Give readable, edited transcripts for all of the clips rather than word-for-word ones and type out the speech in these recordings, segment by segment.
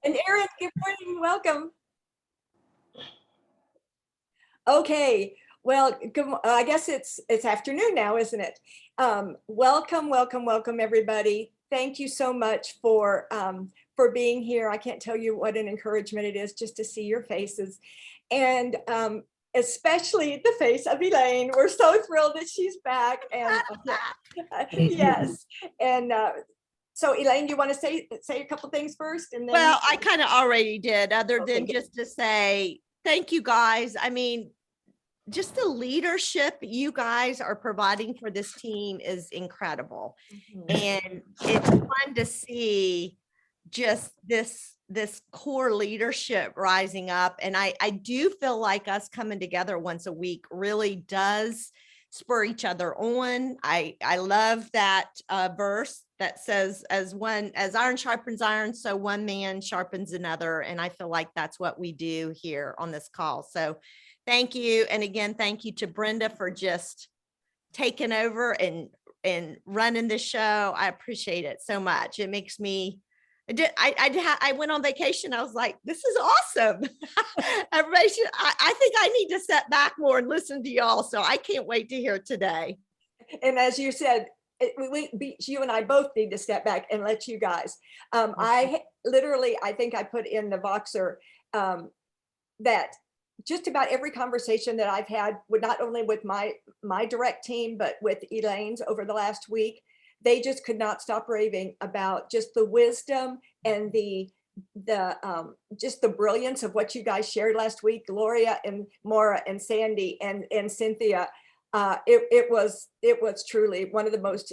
And Erin, good morning, welcome. Okay, well, I guess it's afternoon now, isn't it? Welcome, welcome, welcome, everybody. Thank you so much for being here. I can't tell you what an encouragement it is just to see your faces, and especially the face of Elaine. We're so thrilled that she's back, and yes, and so Elaine, you want to say a couple things first, and then Well, I kind of already did, other Okay, than good. just to say thank you guys. I mean, just the leadership you guys are providing for this team is incredible. And it's fun to see just this core leadership rising up. And I do feel like us coming together once a week really does spur each other on. I love that verse that says, as iron sharpens iron, so one man sharpens another. And I feel like that's what we do here on this call. So thank you. And again, thank you to Brenda for just taking over and running the show. I appreciate it so much. It makes me, I went on vacation. I was like, this is awesome. Everybody should, I think I need to step back more and listen to y'all. So I can't wait to hear today. And as you said, you and I both need to step back and let you guys. I think I put in the Voxer that just about every conversation that I've had with not only with my direct team, but with Elaine's over the last week, they just could not stop raving about just the wisdom and the just the brilliance of what you guys shared last week, Gloria and Maura and Sandy and Cynthia. It was truly one of the most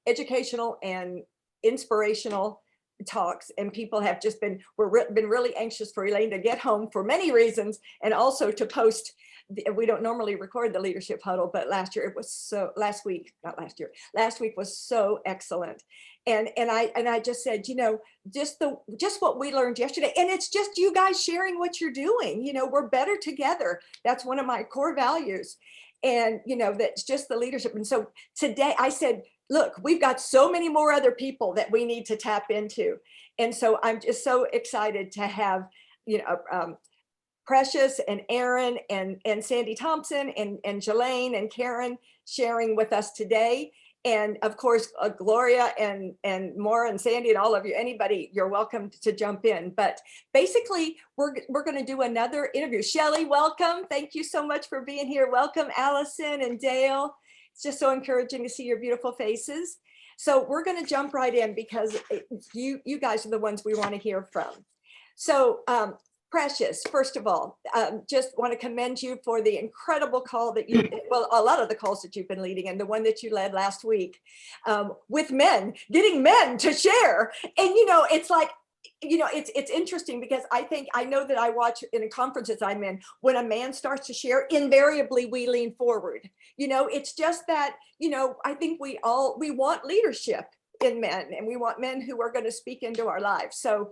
educational and inspirational talks, and people have just been really anxious for Elaine to get home for many reasons, and also to post. We don't normally record the leadership huddle, but last week was so excellent. And I just said, just what we learned yesterday, and it's just you guys sharing what you're doing. We're better together. That's one of my core values. And that's just the leadership. And so today I said, look, we've got so many more other people that we need to tap into. And so I'm just so excited to have, Precious and Erin and Sandy Thompson and Jelaine and Karen sharing with us today. And of course, Gloria and Maura and Sandy and all of you, anybody, you're welcome to jump in. But basically, we're going to do another interview. Shelley, welcome. Thank you so much for being here. Welcome, Allison and Dale. It's just so encouraging to see your beautiful faces. So we're going to jump right in because you guys are the ones we want to hear from. So Precious, first of all, just want to commend you for the incredible call that a lot of the calls that you've been leading, and the one that you led last week with men, getting men to share. And, it's like, it's interesting because I know that I watch in conferences I'm in, when a man starts to share, invariably we lean forward. It's just that, I think we want leadership in men, and we want men who are going to speak into our lives. So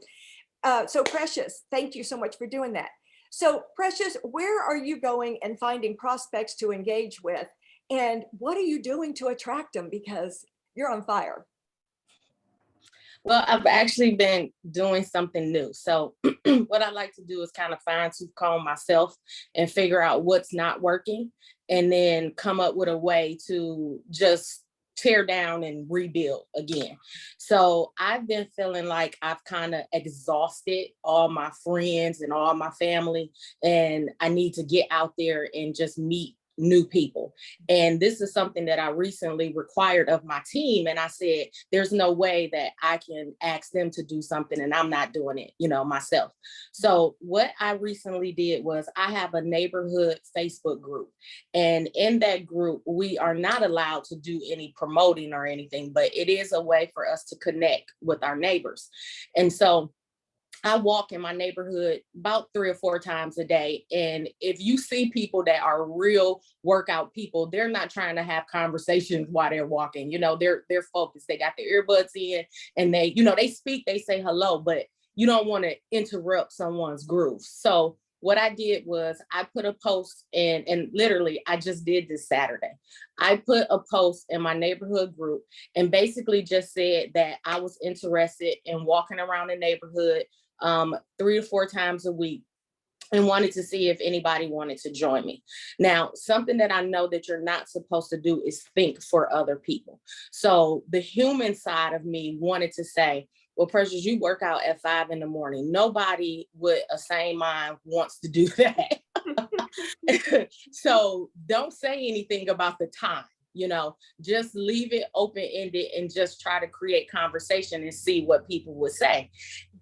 Precious, thank you so much for doing that. So Precious, where are you going and finding prospects to engage with? And what are you doing to attract them? Because you're on fire. Well, I've actually been doing something new. So what I like to do is kind of fine tooth comb myself and figure out what's not working, and then come up with a way to just tear down and rebuild again. So I've been feeling like I've kind of exhausted all my friends and all my family, and I need to get out there and just meet new people. And this is something that I recently required of my team. And I said, there's no way that I can ask them to do something and I'm not doing it, myself. So what I recently did was I have a neighborhood Facebook group. And in that group, we are not allowed to do any promoting or anything, but it is a way for us to connect with our neighbors. And so I walk in my neighborhood about 3 or 4 times a day. And if you see people that are real workout people, they're not trying to have conversations while they're walking. They're focused. They got their earbuds in, and they speak, they say hello, but you don't want to interrupt someone's groove. So what I did was I put a post in, and literally I just did this Saturday. I put a post in my neighborhood group and basically just said that I was interested in walking around the neighborhood 3 to 4 times a week, and wanted to see if anybody wanted to join me. Now, something that I know that you're not supposed to do is think for other people. So the human side of me wanted to say, well, Precious, you work out at 5 in the morning. Nobody with a sane mind wants to do that. So don't say anything about the time. Just leave it open-ended and just try to create conversation and see what people would say.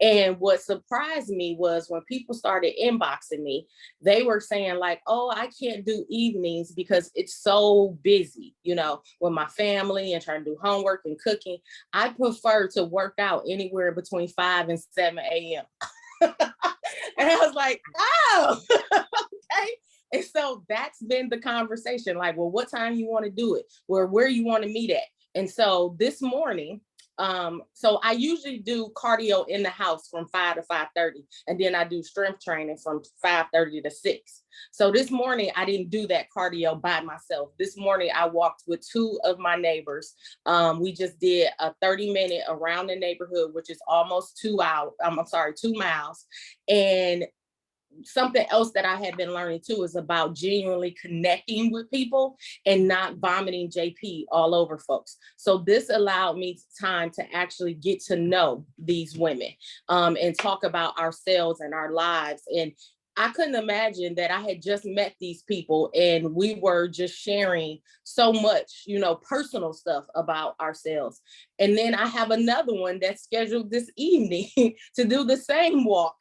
And what surprised me was when people started inboxing me, they were saying like, oh, I can't do evenings because it's so busy, with my family and trying to do homework and cooking. I prefer to work out anywhere between 5 and 7 a.m. And I was like, oh, okay. And so that's been the conversation. Like, well, what time you want to do it? Where you want to meet at? And so this morning, so I usually do cardio in the house from 5 to 5:30. And then I do strength training from 5:30 to 6. So this morning, I didn't do that cardio by myself. This morning, I walked with 2 of my neighbors. We just did a 30-minute around the neighborhood, which is almost 2 miles. And something else that I have been learning too is about genuinely connecting with people and not vomiting JP all over folks. So this allowed me time to actually get to know these women and talk about ourselves and our lives. And I couldn't imagine that I had just met these people and we were just sharing so much, personal stuff about ourselves. And then I have another one that's scheduled this evening to do the same walk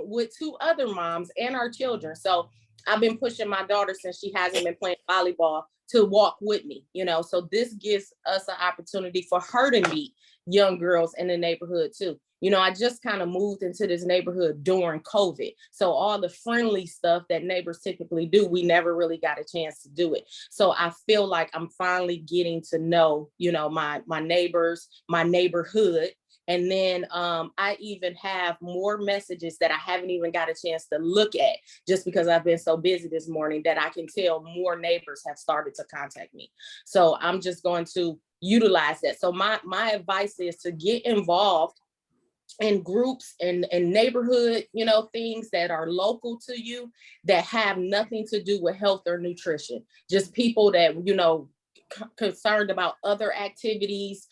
with 2 other moms and our children. So I've been pushing my daughter since she hasn't been playing volleyball to walk with me, so this gives us an opportunity for her to meet young girls in the neighborhood too. I just kind of moved into this neighborhood during COVID. So all the friendly stuff that neighbors typically do, we never really got a chance to do it. So I feel like I'm finally getting to know, my neighbors, my neighborhood. And then I even have more messages that I haven't even got a chance to look at just because I've been so busy this morning that I can tell more neighbors have started to contact me. So I'm just going to utilize that. So my advice is to get involved in groups and neighborhood, things that are local to you that have nothing to do with health or nutrition. Just people that, concerned about other activities,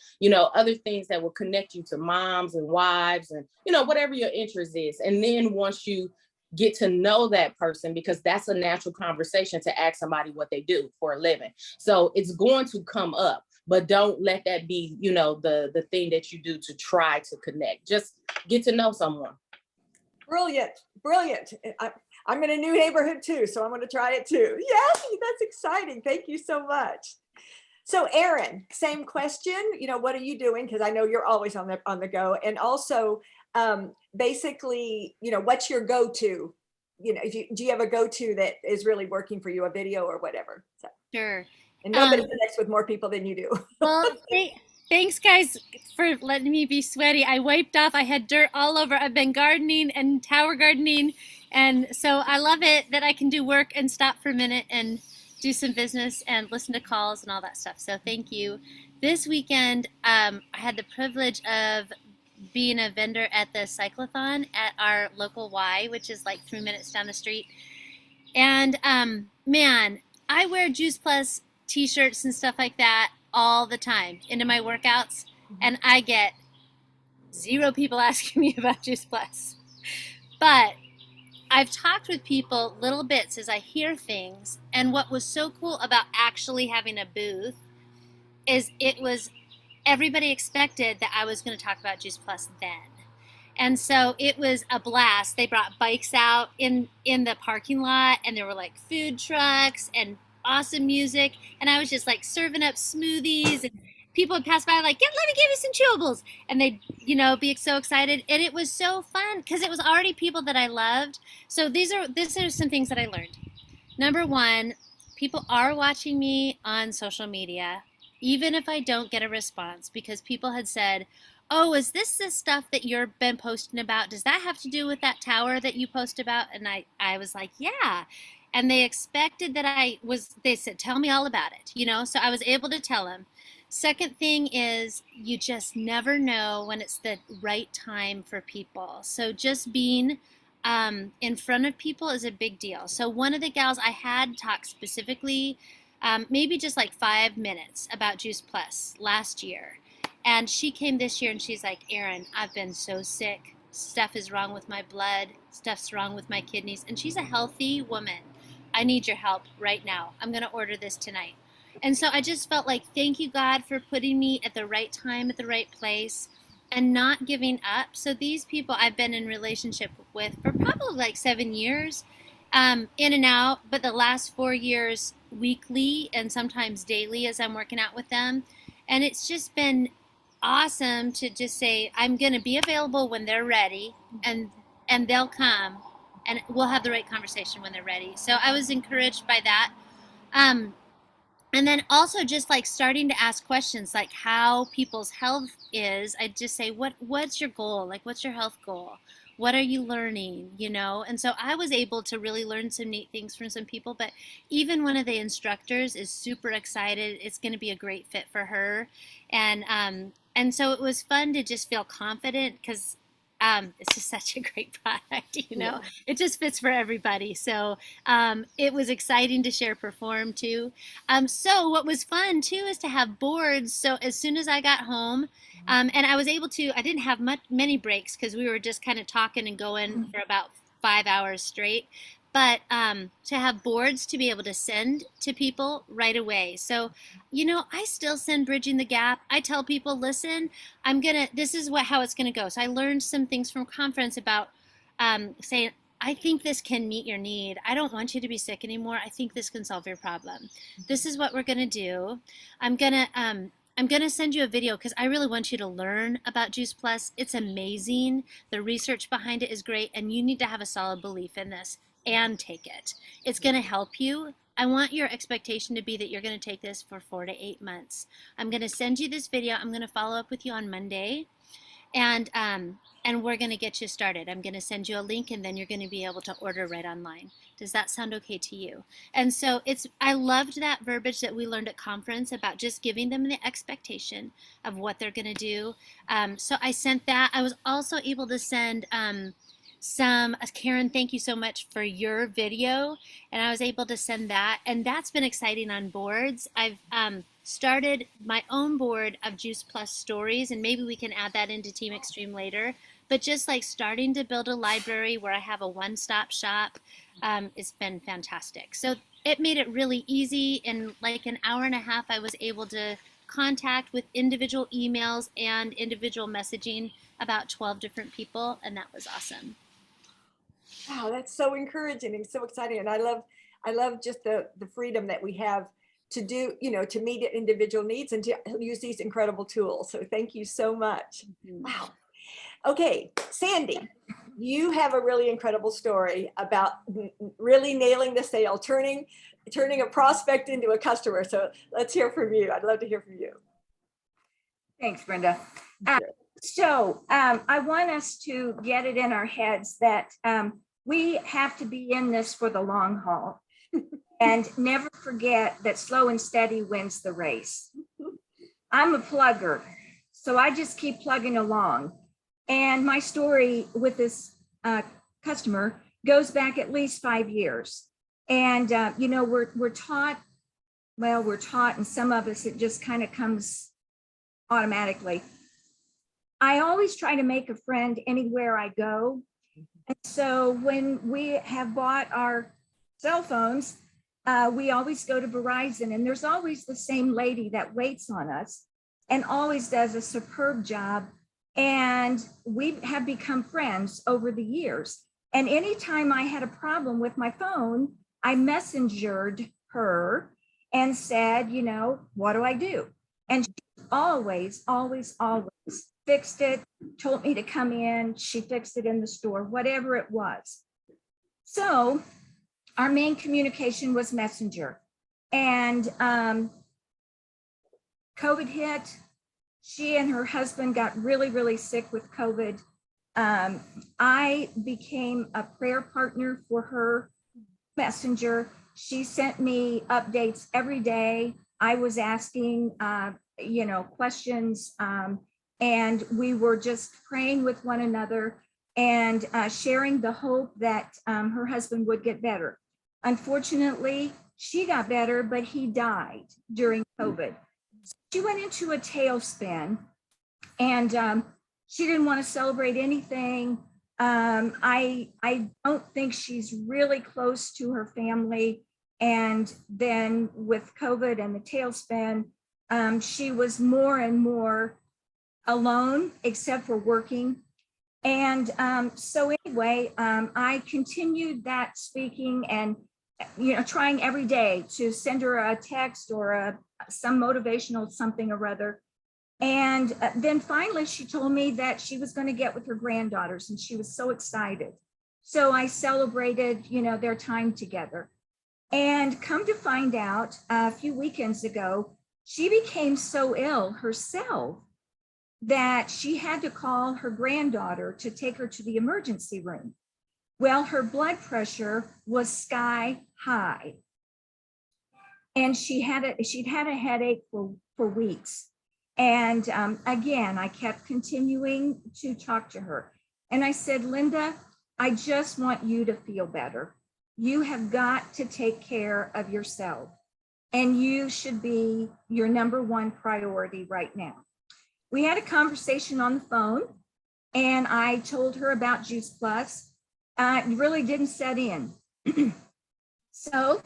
other things that will connect you to moms and wives and, whatever your interest is. And then once you get to know that person, because that's a natural conversation to ask somebody what they do for a living. So it's going to come up, but don't let that be, the thing that you do to try to connect. Just get to know someone. Brilliant. I'm in a new neighborhood too, so I'm going to try it too. Yes, that's exciting. Thank you so much. So Erin, same question, what are you doing? Because I know you're always on the go. And also, basically, what's your go-to? Do you have a go-to that is really working for you, a video or whatever? So, Sure. and nobody connects with more people than you do. Well, thanks guys for letting me be sweaty. I wiped off, I had dirt all over. I've been gardening and tower gardening. And so I love it that I can do work and stop for a minute and do some business and listen to calls and all that stuff. So thank you. This weekend, I had the privilege of being a vendor at the cyclothon at our local Y, which is like 3 minutes down the street. And man, I wear Juice Plus t-shirts and stuff like that all the time into my workouts, and I get 0 people asking me about Juice Plus. But I've talked with people little bits as I hear things, and what was so cool about actually having a booth is everybody expected that I was going to talk about Juice Plus then. And so it was a blast. They brought bikes out in the parking lot, and there were like food trucks and awesome music, and I was just like serving up smoothies, and people would pass by like, let me give you some chewables, and they'd be so excited. And it was so fun because it was already people that I loved. So these are some things that I learned. Number 1, people are watching me on social media, even if I don't get a response, because people had said, oh, is this the stuff that you've been posting about? Does that have to do with that tower that you post about? And I was like, yeah. And they expected that they said, tell me all about it, you know? So I was able to tell them. Second thing is you just never know when it's the right time for people. So just being in front of people is a big deal. So one of the gals I had talk specifically, maybe just like 5 minutes about Juice Plus last year. And she came this year and she's like, Erin, I've been so sick. Stuff is wrong with my blood. Stuff's wrong with my kidneys. And she's a healthy woman. I need your help right now. I'm going to order this tonight. And so I just felt like, thank you, God, for putting me at the right time, at the right place, and not giving up. So these people I've been in relationship with for probably like 7 years, in and out, but the last 4 years weekly and sometimes daily as I'm working out with them. And it's just been awesome to just say, I'm going to be available when they're ready, and they'll come and we'll have the right conversation when they're ready. So I was encouraged by that. And then also just like starting to ask questions like how people's health is. I just say, what's your goal? Like, what's your health goal? What are you learning? You know? And so I was able to really learn some neat things from some people, but even one of the instructors is super excited. It's going to be a great fit for her. And so it was fun to just feel confident because it's just such a great product, you know, it just fits for everybody. So it was exciting to share Perform too. So what was fun too is to have boards. So as soon as I got home, and I was able to, I didn't have many breaks because we were just kind of talking and going for about 5 hours straight. But to have boards to be able to send to people right away. So, you know, I still send Bridging the Gap. I tell people, listen, this is how it's gonna go. So I learned some things from conference about saying, I think this can meet your need. I don't want you to be sick anymore. I think this can solve your problem. This is what we're gonna do. I'm gonna send you a video because I really want you to learn about Juice Plus. It's amazing. The research behind it is great, and you need to have a solid belief in this and take it. It's going to help you. I want your expectation to be that you're going to take this for 4 to 8 months. I'm going to send you this video. I'm going to follow up with you on Monday, and we're going to get you started. I'm going to send you a link, and then you're going to be able to order right online. Does that sound okay to you? And so I loved that verbiage that we learned at conference about just giving them the expectation of what they're going to do. So I sent that. I was also able to send Karen, thank you so much for your video. And I was able to send that. And that's been exciting on boards. I've started my own board of Juice Plus stories, and maybe we can add that into Team Extreme later. But just like starting to build a library where I have a one-stop shop, it's been fantastic. So it made it really easy. In like an hour and a half, I was able to contact with individual emails and individual messaging about 12 different people. And that was awesome. Wow, that's so encouraging and so exciting. And I love just the freedom that we have to do, you know, to meet individual needs and to use these incredible tools. So thank you so much. Wow. Okay, Sandy, you have a really incredible story about really nailing the sale, turning a prospect into a customer. So let's hear from you. I'd love to hear from you. Thanks, Brenda. I want us to get it in our heads that we have to be in this for the long haul and never forget that slow and steady wins the race. I'm a plugger, so I just keep plugging along. And my story with this customer goes back at least 5 years. And, you know, we're taught, and some of us, it just kind of comes automatically. I always try to make a friend anywhere I go. And so when we have bought our cell phones, we always go to Verizon, and there's always the same lady that waits on us and always does a superb job. And we have become friends over the years. And anytime I had a problem with my phone, I messengered her and said, you know, what do I do? And she always fixed it, told me to come in, she fixed it in the store, whatever it was. So our main communication was Messenger. And COVID hit, she and her husband got really, really sick with COVID. I became a prayer partner for her messenger. She sent me updates every day. I was asking, questions, and we were just praying with one another and sharing the hope that her husband would get better. Unfortunately, she got better, but he died during COVID. She went into a tailspin, and she didn't want to celebrate anything. I don't think she's really close to her family. And then with COVID and the tailspin, she was more and more alone, except for working. And so anyway, I continued that speaking and, trying every day to send her a text or some motivational something or other. And then finally, she told me that she was going to get with her granddaughters, and she was so excited. So I celebrated, their time together. And come to find out, a few weekends ago, she became so ill herself that she had to call her granddaughter to take her to the emergency room. Well, her blood pressure was sky high. And she'd had a headache for weeks. And again, I kept continuing to talk to her. And I said, Linda, I just want you to feel better. You have got to take care of yourself. And you should be your number one priority right now. We had a conversation on the phone, and I told her about Juice Plus. It really didn't set in. So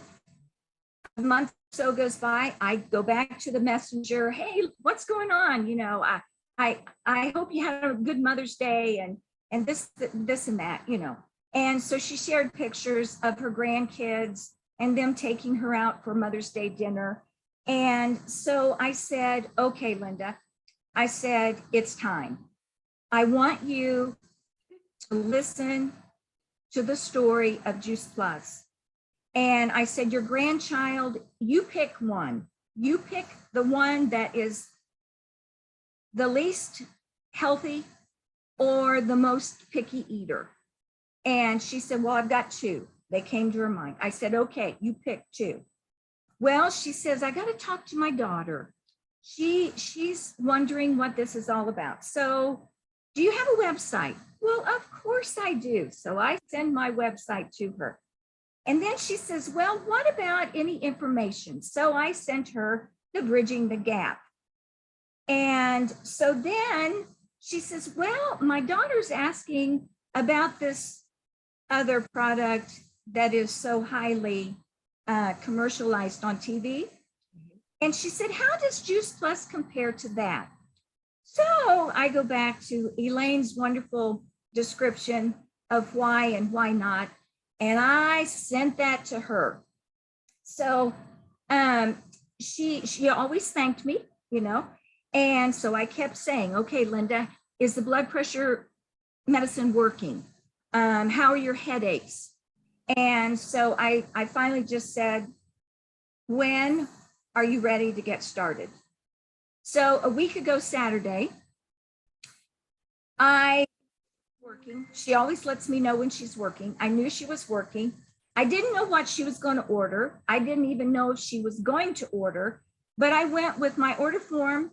a month or so goes by, I go back to the messenger. Hey, what's going on? I hope you had a good Mother's Day and this and that, And so she shared pictures of her grandkids and them taking her out for Mother's Day dinner. And so I said, okay, Linda, I said, it's time. I want you to listen to the story of Juice Plus. And I said, your grandchild, you pick one. You pick the one that is the least healthy or the most picky eater. And she said, well, I've got two. They came to her mind. I said, okay, you pick two. Well, she says, I got to talk to my daughter. She's wondering what this is all about. So do you have a website? Well, of course I do. So I send my website to her. And then she says, well, what about any information? So I sent her the Bridging the Gap. And so then she says, well, my daughter's asking about this other product that is so highly commercialized on TV. And she said, how does Juice Plus compare to that? So I go back to Elaine's wonderful description of why and why not. And I sent that to her. So she always thanked me, And so I kept saying, okay, Linda, is the blood pressure medicine working? How are your headaches? And so I finally just said, when are you ready to get started? So a week ago Saturday, working. She always lets me know when she's working. I knew she was working. I didn't know what she was going to order. I didn't even know if she was going to order, but I went with my order form.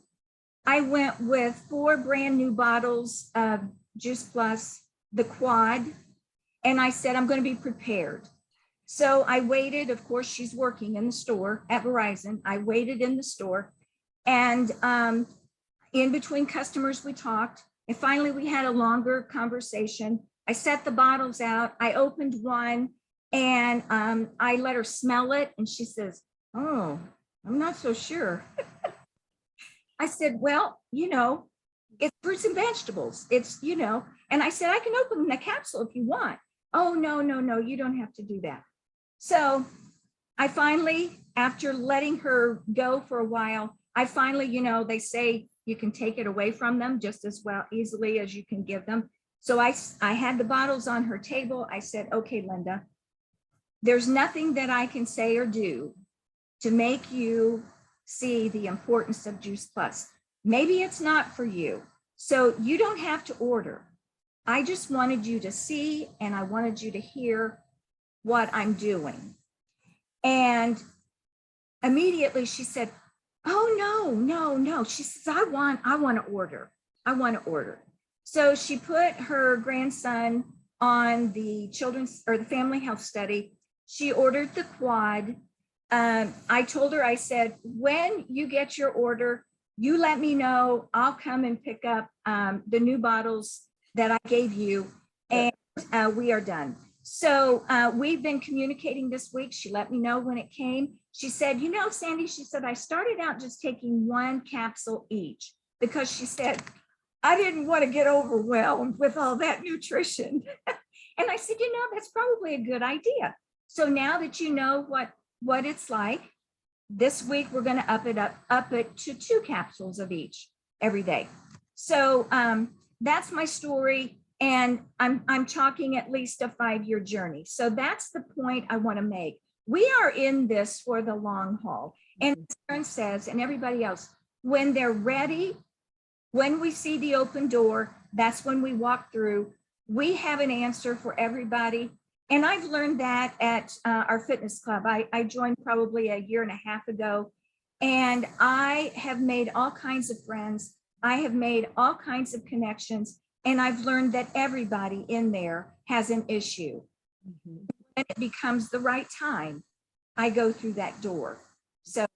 I went with 4 brand new bottles of Juice Plus, the quad, and I said, I'm going to be prepared. So I waited. Of course, she's working in the store at Verizon. I waited in the store, and in between customers, we talked. And finally, we had a longer conversation. I set the bottles out. I opened one, and I let her smell it. And she says, oh, I'm not so sure. I said, well, it's fruits and vegetables. It's, and I said, I can open the capsule if you want. Oh, no, you don't have to do that. So I finally, after letting her go for a while, I finally, they say, you can take it away from them just as easily as you can give them. So I had the bottles on her table. I said, okay, Linda, there's nothing that I can say or do to make you see the importance of Juice Plus. Maybe it's not for you. So you don't have to order. I just wanted you to see and I wanted you to hear what I'm doing. And immediately she said, oh, no. She says, I want to order. I want to order. So she put her grandson on the children's or the family health study. She ordered the quad. I told her, I said, when you get your order, you let me know. I'll come and pick up the new bottles that I gave you, and we are done. So we've been communicating this week. She let me know when it came. She said, you know, Sandy, she said, I started out just taking 1 capsule each because she said, I didn't want to get overwhelmed with all that nutrition. And I said, you know, that's probably a good idea. So now that you know what it's like, this week we're going to up it to 2 capsules of each every day. So that's my story. And I'm talking at least a 5-year journey. So that's the point I want to make. We are in this for the long haul. And as Karen says, and everybody else, when they're ready, when we see the open door, that's when we walk through. We have an answer for everybody. And I've learned that at our fitness club. I joined probably a 1.5 years ago, and I have made all kinds of friends. I have made all kinds of connections, and I've learned that everybody in there has an issue. When it becomes the right time, I go through that door. So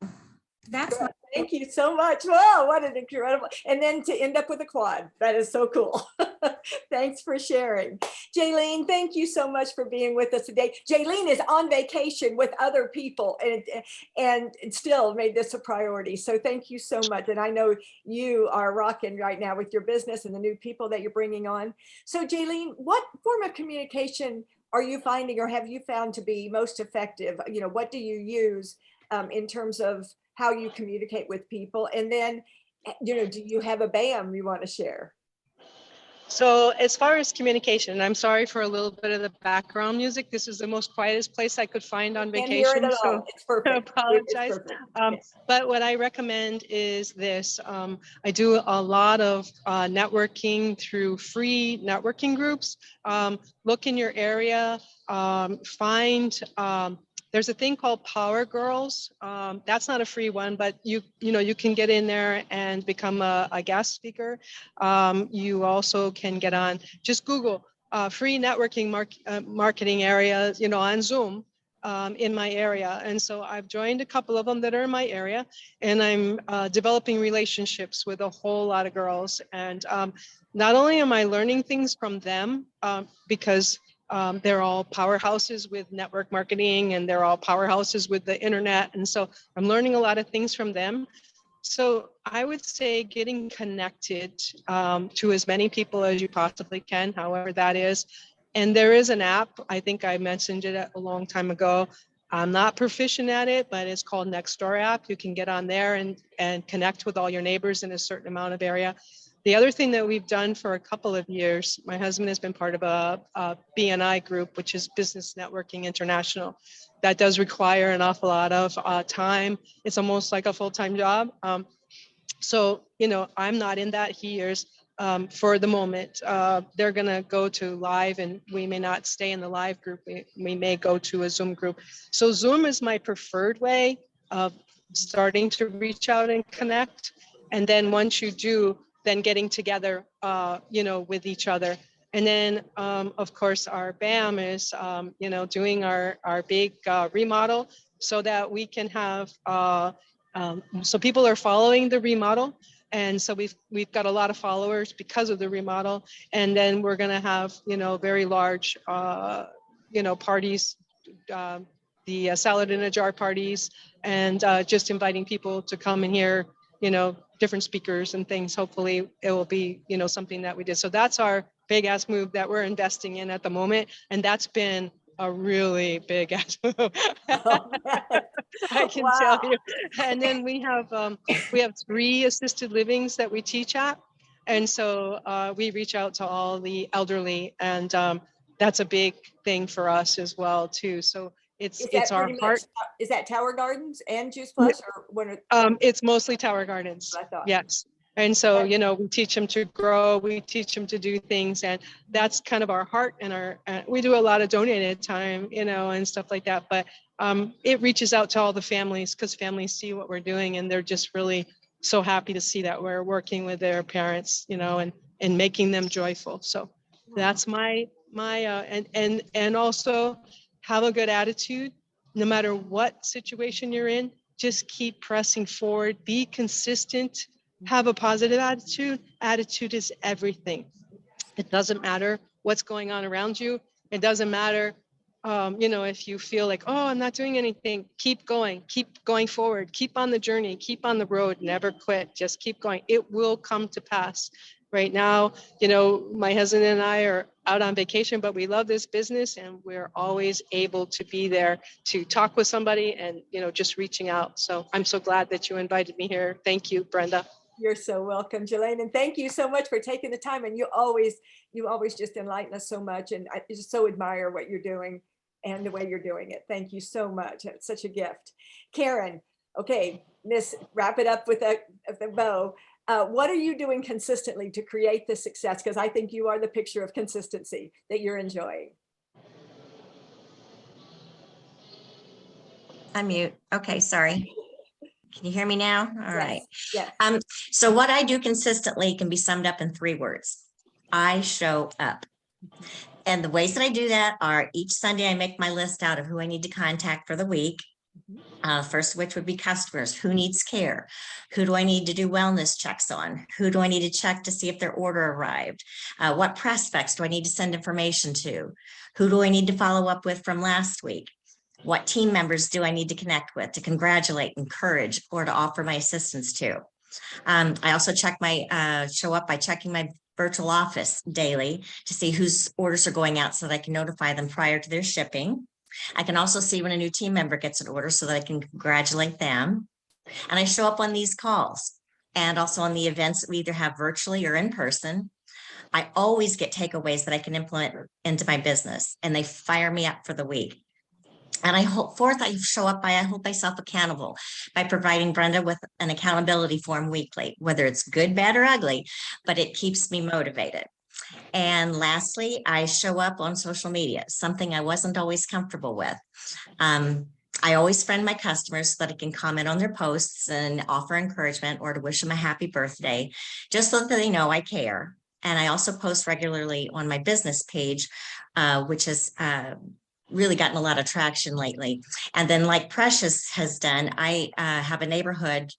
that's my. Thank you so much. Wow, what an incredible, and then to end up with a quad. That is so cool. Thanks for sharing. Jaylene, thank you so much for being with us today. Jaylene is on vacation with other people and still made this a priority. So thank you so much. And I know you are rocking right now with your business and the new people that you're bringing on. So Jaylene, what form of communication are you finding or have you found to be most effective? You know, what do you use in terms of how you communicate with people? And then, you know, do you have a BAM you want to share? So as far as communication, and I'm sorry for a little bit of the background music. This is the most quietest place I could find on Can't hear it vacation. at So all. It's perfect. I apologize. It's perfect. Yes. But what I recommend is this. I do a lot of networking through free networking groups. Look in your area, find, there's a thing called Power Girls. That's not a free one, but you can get in there and become a guest speaker. You also can get on, just Google free networking marketing areas, on Zoom in my area. And so I've joined a couple of them that are in my area, and I'm developing relationships with a whole lot of girls. And not only am I learning things from them, because they're all powerhouses with network marketing, and they're all powerhouses with the internet. And so I'm learning a lot of things from them. So I would say getting connected to as many people as you possibly can, however that is. And there is an app, I think I mentioned it a long time ago. I'm not proficient at it, but it's called Nextdoor app. You can get on there and connect with all your neighbors in a certain amount of area. The other thing that we've done for a couple of years, my husband has been part of a BNI group, which is Business Networking International. That does require an awful lot of time. It's almost like a full-time job. So, I'm not in that. He is for the moment. They're gonna go to live, and we may not stay in the live group. We may go to a Zoom group. So Zoom is my preferred way of starting to reach out and connect. And then once you do, then getting together, with each other. And then, of course, our BAM is, doing our big remodel so that we can have, so people are following the remodel. And so we've got a lot of followers because of the remodel. And then we're going to have, very large, parties, the salad in a jar parties, and just inviting people to come and hear, different speakers and things. Hopefully it will be, something that we did. So that's our big ass move that we're investing in at the moment. And that's been a really big ass move. I can tell you. And then we have 3 assisted livings that we teach at. And so we reach out to all the elderly, and that's a big thing for us as well too. So it's our heart. Is that Tower Gardens and Juice Plus, or what? It's mostly Tower Gardens. I thought. Yes. And so, you know, we teach them to grow, we teach them to do things, and that's kind of our heart and we do a lot of donated time, you know, and stuff like that. But it reaches out to all the families because families see what we're doing and they're just really so happy to see that we're working with their parents, you know, and making them joyful. So that's my and also have a good attitude no matter what situation you're in. Just keep pressing forward, be consistent, have a positive attitude. Attitude is everything. It doesn't matter what's going on around you. It doesn't matter, you know, if you feel like, oh, I'm not doing anything, keep going forward, keep on the journey, keep on the road, never quit, just keep going. It will come to pass. Right now, you know, my husband and I are out on vacation, but we love this business and we're always able to be there to talk with somebody and, you know, just reaching out. So I'm so glad that you invited me here. Thank you, Brenda. You're so welcome, Jelaine, and thank you so much for taking the time. And you always just enlighten us so much, and I just so admire what you're doing and the way you're doing it. Thank you so much. It's such a gift. Karen, okay, Miss, wrap it up with a bow. What are you doing consistently to create this success? Because I think you are the picture of consistency that you're enjoying. Unmute. Okay, sorry. Can you hear me now? All right. Yes. So what I do consistently can be summed up in 3 words. I show up. And the ways that I do that are each Sunday I make my list out of who I need to contact for the week. First of which would be customers. Who needs care? Who do I need to do wellness checks on? Who do I need to check to see if their order arrived? What prospects do I need to send information to? Who do I need to follow up with from last week? What team members do I need to connect with to congratulate, encourage, or to offer my assistance to? I also check my show up by checking my virtual office daily to see whose orders are going out so that I can notify them prior to their shipping. I can also see when a new team member gets an order so that I can congratulate them. And I show up on these calls and also on the events that we either have virtually or in person. I always get takeaways that I can implement into my business, and they fire me up for the week. And I hold forth, I show up by, I hold myself accountable by providing Brenda with an accountability form weekly, whether it's good, bad, or ugly, but it keeps me motivated. And lastly, I show up on social media, something I wasn't always comfortable with. I always friend my customers so that I can comment on their posts and offer encouragement or to wish them a happy birthday, just so that they know I care. And I also post regularly on my business page, which has really gotten a lot of traction lately. And then like Precious has done, I have a neighborhood,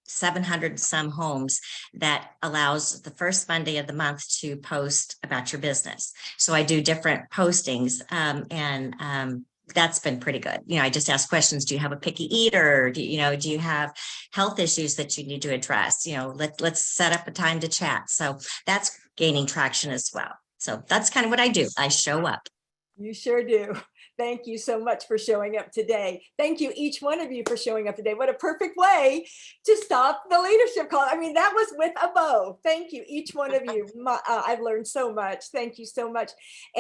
700 some homes that allows the first Monday of the month to post about your business. So I do different postings and that's been pretty good. You know, I just ask questions. Do you have a picky eater? Do you have health issues that you need to address? You know, let's set up a time to chat. So that's gaining traction as well. So that's kind of what I do. I show up. You sure do. Thank you so much for showing up today. Thank you, each one of you, for showing up today. What a perfect way to stop the leadership call. I mean, that was with a bow. Thank you, each one of you. I've learned so much. Thank you so much.